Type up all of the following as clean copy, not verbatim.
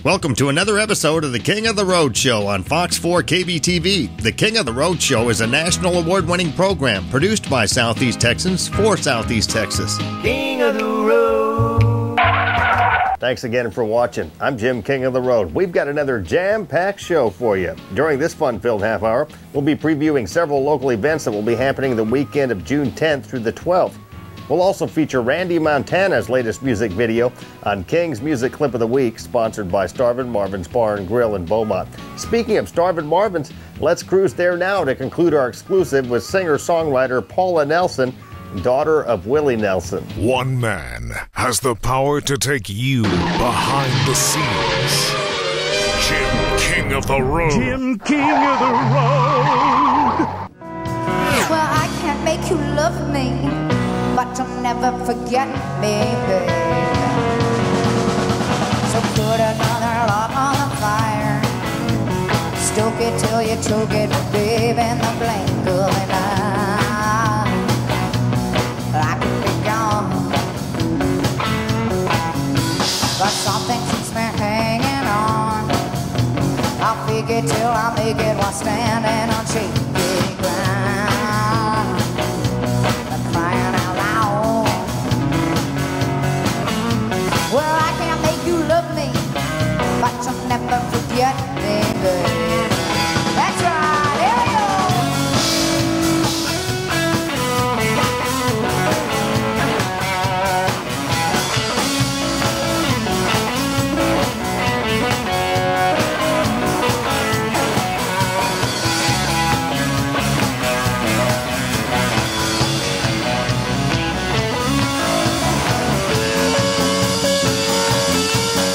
Welcome to another episode of the King of the Road Show on Fox 4 KBTV. The King of the Road Show is a national award-winning program produced by Southeast Texans for Southeast Texas. King of the Road. Thanks again for watching. I'm Jim, King of the Road. We've got another jam-packed show for you. During this fun-filled half hour, we'll be previewing several local events that will be happening the weekend of June 10th through the 12th. We'll also feature Randy Montana's latest music video on King's Music Clip of the Week, sponsored by Starvin, Marvin's Bar and Grill in Beaumont. Speaking of Starvin Marvin's, let's cruise there now to conclude our exclusive with singer-songwriter Paula Nelson, daughter of Willie Nelson. One man has the power to take you behind the scenes. Jim, King of the Road. Jim, King of the Road. Well, I can't make you love me, but you'll never forget me, baby. So put another log on the fire, stoke it till you choke it, baby, in the blink of an eye. I could be gone, but something keeps me hanging on. I'll fake it till I make it while standing on shaky ground. I'm crying out loud. Well, I can't make you love me, but you'll never forget me, baby. That's right, here we go.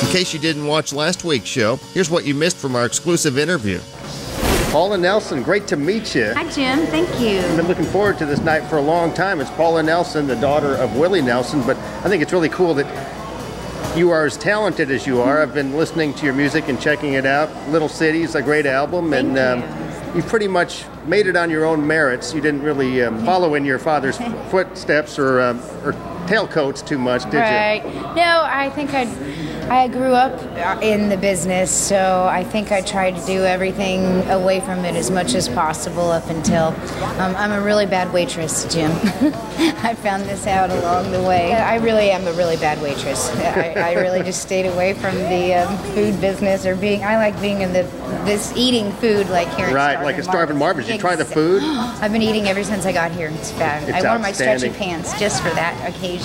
In case you didn't watch last week's show, here's what you missed from our exclusive interview. Paula Nelson, great to meet you. Hi, Jim. Thank you. I've been looking forward to this night for a long time. It's Paula Nelson, the daughter of Willie Nelson, but I think it's really cool that you are as talented as you are. I've been listening to your music and checking it out. Little City is a great album, Thank and you've pretty much made it on your own merits. You didn't really follow in your father's footsteps or tailcoats too much, did you? Right. No, I think I grew up in the business, so I think I tried to do everything away from it as much as possible up until I'm a really bad waitress, Jim. I found this out along the way. I really am a really bad waitress. I really just stayed away from the food business or I like being in this eating food like here in Right, like a Starvin Marvin. Did you try the food? I've been eating ever since I got here. It's bad. It's I wore my stretchy outstanding. pants just for that occasion.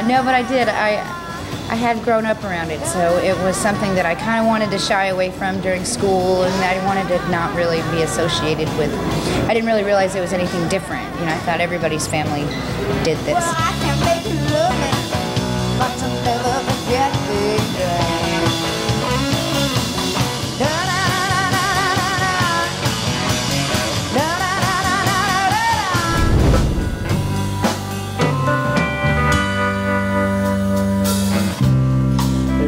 No, but I did. I had grown up around it, so it was something that I kind of wanted to shy away from during school, and I wanted to not really be associated with. I didn't really realize there was anything different. You know, I thought everybody's family did this. Well, I can make you love me, but you'll never forget me.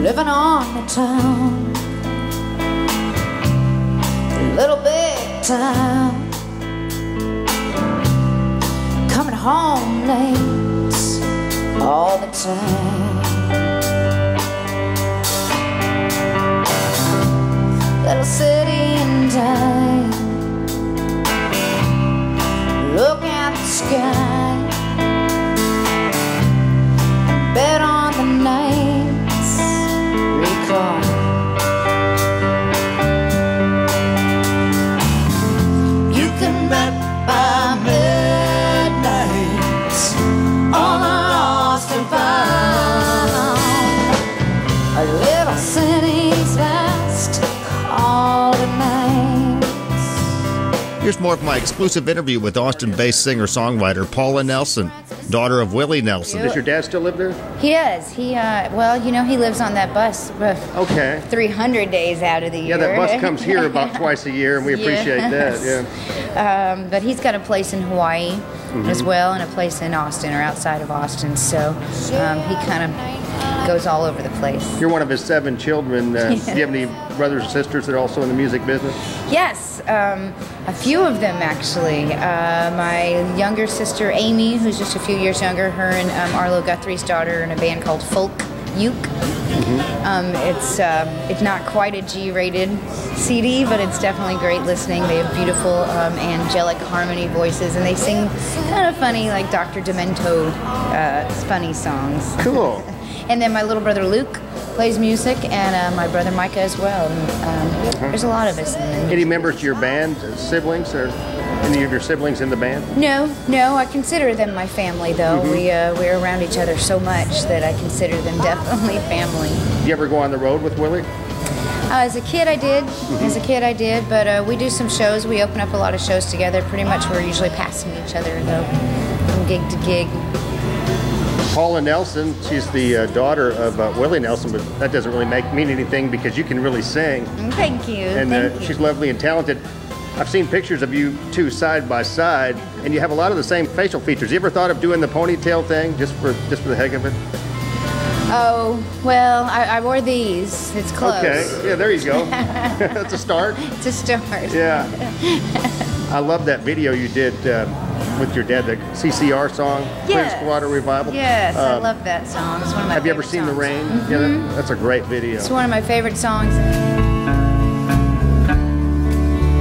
Living on the town, a little big town, coming home late all the time. Little city in time, look at the sky and bet on the night. You can bet by midnight on the Austin Bound. A little city's last call tonight. Here's more of my exclusive interview with Austin-based singer-songwriter Paula Nelson, daughter of Willie Nelson. Does your dad still live there? He does. Well, you know, he lives on that bus Okay. 300 days out of the year. Yeah, that bus comes here about twice a year, and we appreciate that. Yeah. But he's got a place in Hawaii as well, and a place in Austin or outside of Austin. So he kind of goes all over the place. You're one of his 7 children. Do you have any brothers or sisters that are also in the music business? Yes, a few of them actually. My younger sister Amy, who's just a few years younger, her and Arlo Guthrie's daughter in a band called Folk Uke. It's not quite a G-rated CD, but it's definitely great listening. They have beautiful angelic harmony voices, and they sing kind of funny, like Dr. Demento, funny songs. Cool. And then my little brother Luke plays music, and my brother Micah as well. And, there's a lot of us. Any members of your band, siblings, or any of your siblings in the band? No. I consider them my family, though. We're around each other so much that I consider them definitely family. You ever go on the road with Willie? As a kid, I did. But we do some shows. We open up a lot of shows together. Pretty much, we're usually passing each other, though, from gig to gig. Paula Nelson, she's the daughter of Willie Nelson, but that doesn't really mean anything because you can really sing. Thank you. And she's lovely and talented. I've seen pictures of you two side by side, and you have a lot of the same facial features. You ever thought of doing the ponytail thing just for the heck of it? Oh, well, I wore these. It's close. Okay, yeah, there you go. That's a start. It's a start. Yeah. I love that video you did with your dad, the CCR song, Yes. Water Revival. Yes, I love that song. It's one of my Have you ever favorite seen The songs. Rain? Yeah, that's a great video. It's one of my favorite songs.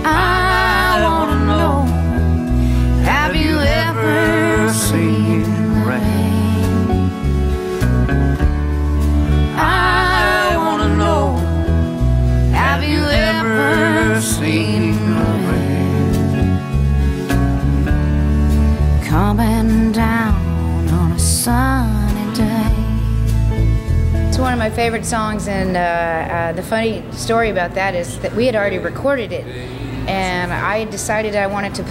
I wanna know, have you ever seen rain? I wanna know, have you ever seen rain? Coming down on a sunny day. It's one of my favorite songs, and the funny story about that is that we had already recorded it, and I decided I wanted to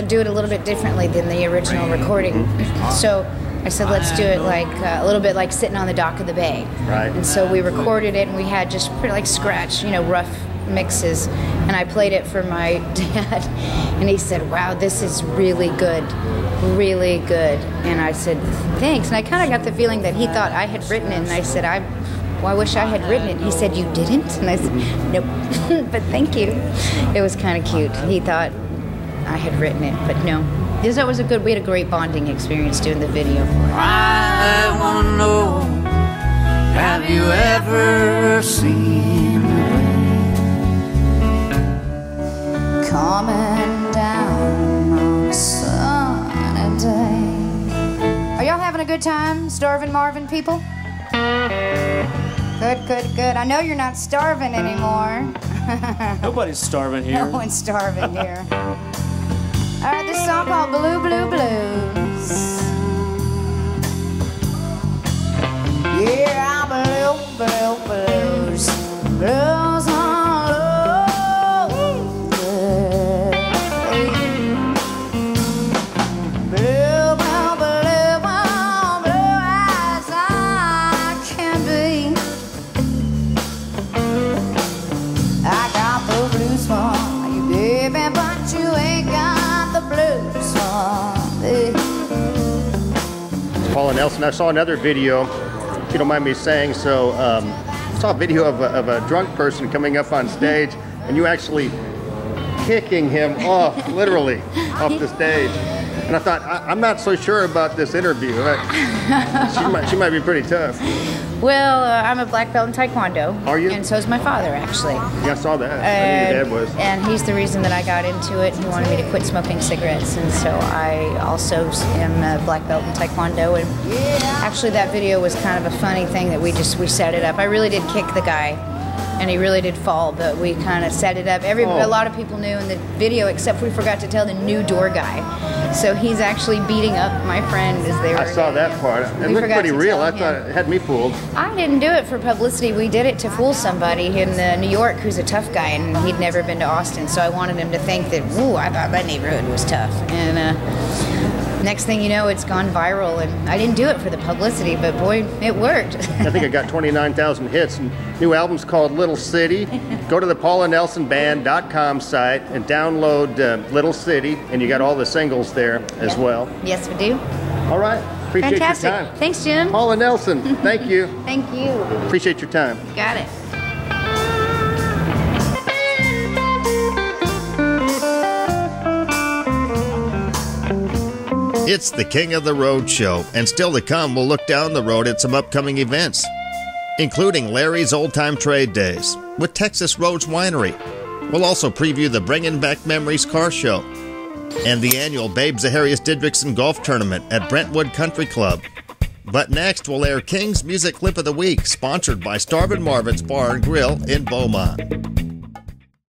do it a little bit differently than the original recording. So I said, let's do it like a little bit like sitting on the dock of the bay. Right. And so we recorded it, and we had just pretty like scratch, rough mixes, and I played it for my dad, and he said, wow, this is really good. Really good. And I said, thanks. And I kind of got the feeling that he thought I had written it, and I said, I wish I had written it. He said, you didn't? And I said, nope. But thank you. It was kind of cute. He thought I had written it, but no. We had a great bonding experience doing the video for it. I wanna know, have you ever seen rain? Coming down on a sunny day. Are y'all having a good time, Starvin Marvin people? Good. I know you're not starving anymore. Nobody's starving here. No one's starving here. All right, this song called Blue, Blue, Blues. Yeah, I'm blue, blue, blues. Blues on love. Blue, blue, blue, blue as I can be. I got the blues for you, baby, but you ain't got the blues for me. Paula Nelson. I saw another video, if you don't mind me saying so. I saw a video of a drunk person coming up on stage, and you actually kicking him off, literally, off the stage. And I thought, I'm not so sure about this interview. She might be pretty tough. Well, I'm a black belt in Taekwondo. Are you? And so is my father, actually. Yeah, I saw that. I knew your dad was. And he's the reason that I got into it. He wanted me to quit smoking cigarettes, and so I also am a black belt in Taekwondo. And actually, that video was kind of a funny thing that we set it up. I really did kick the guy, and he really did fall, but we kind of set it up. A lot of people knew in the video, except we forgot to tell the new door guy. So he's actually beating up my friend as they were. I saw that part. It looked pretty real. I thought it had me fooled. I didn't do it for publicity. We did it to fool somebody in New York who's a tough guy, and he'd never been to Austin. So I wanted him to think that, ooh, I thought my neighborhood was tough. And next thing you know, it's gone viral. And I didn't do it for the publicity, but boy, it worked. I think I got 29,000 hits. And new album's called Little City. Go to the PaulaNelsonBand.com site and download Little City, and you got all the singles there as well. Yes, we do. All right. Appreciate Fantastic. your time. Thanks, Jim. Paula Nelson, thank you. Thank you. Appreciate your time. Got it. It's the King of the Road show, and still to come, we'll look down the road at some upcoming events. including Larry's Old Time Trade Days with Texas Roads Winery. We'll also preview the Bringin' Back Memories car show and the annual Babe Zaharias Didrikson Golf Tournament at Brentwood Country Club. But next, we'll air King's Music Clip of the Week, sponsored by Starvin Marvin's Bar and Grill in Beaumont.